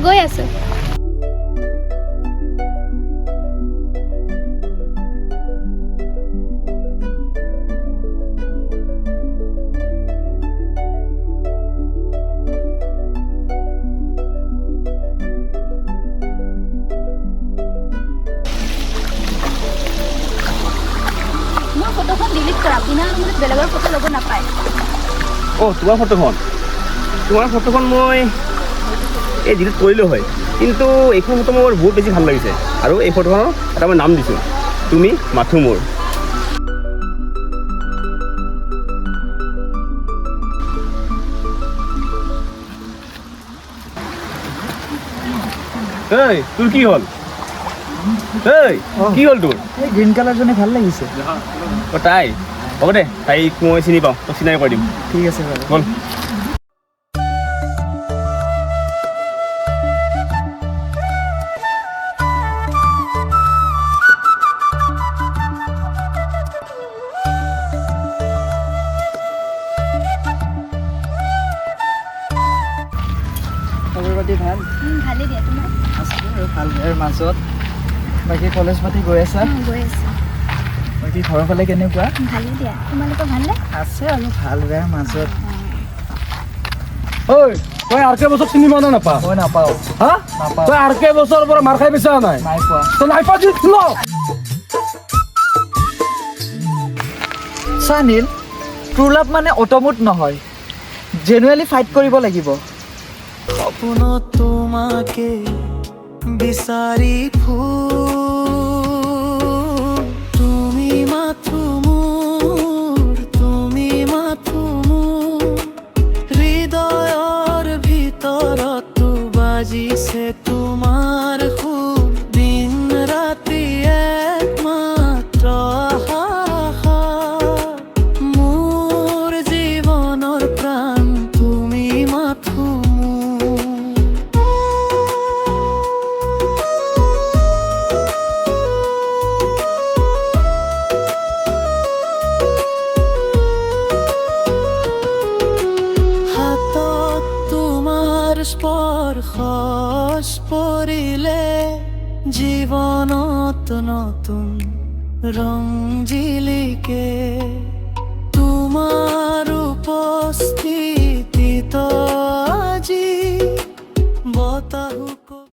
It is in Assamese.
গৈ আছোঁ। মোৰ ফটোখন ডিলিট কৰা, বিনা অনুমতিত বেলেগৰ ফটো ল'ব নাপায়। তোমাৰ ফটোখন মই এই ডিলিট কৰিলোঁ হয়, কিন্তু এইখন ফটো মোৰ বহুত বেছি ভাল লাগিছে আৰু এই ফটোখনৰ এটা মই নাম দিছোঁ, তুমি মাথো মোৰ। এই তোৰ কি হ'ল? কি হ'ল তোৰ? এই গ্ৰীণ কালাৰজনী ভাল লাগিছে। তাই হ'ব দে, তাইক মই চিনি পাওঁ, তই চিনাকি কৰি দিম। ঠিক আছে বাৰু। ব'ল। খবৰ পাতি ভাল? ভালেই দিয়া, তোমাৰ? আছোঁ আৰু ভাল বেয়াৰ মাজত। বাকী কলেজ পাতি গৈ আছা? গৈ আছোঁ। বাকী ঘৰৰ ফালে কেনেকুৱা? ভালেই দিয়া, তোমালোকৰ ভালনে? আছে আৰু ভাল বেয়াৰ মাজত। ঐ তই আৰ কে বছৰ চিনি পোৱা নে নাপা? মই নাপাওঁ। হা? নাপাওঁ। তই আৰ কে বছৰৰ পৰা মাৰ খাই বেচা নাই? নাই পোৱা। তই নাই পোৱা যদি ল। চা নীল, ট্ৰু লাভ মানে অট'মোট নহয়, জেনুৱেলি ফাইট কৰিব লাগিব। সপোনত তোমাকে বিচাৰি তুমি মাথো মোৰ হৃদয়ৰ ভিতৰতো বাজিছে তোমাৰ খুব দিন ৰাতি একমাত্ৰ আশা, মোৰ জীৱনৰ প্ৰাণ তুমি মাথো স্পৰ্শ পৰিলে জীৱনত নতুন ৰং জিলিকে, তোমাৰ উপস্থিতি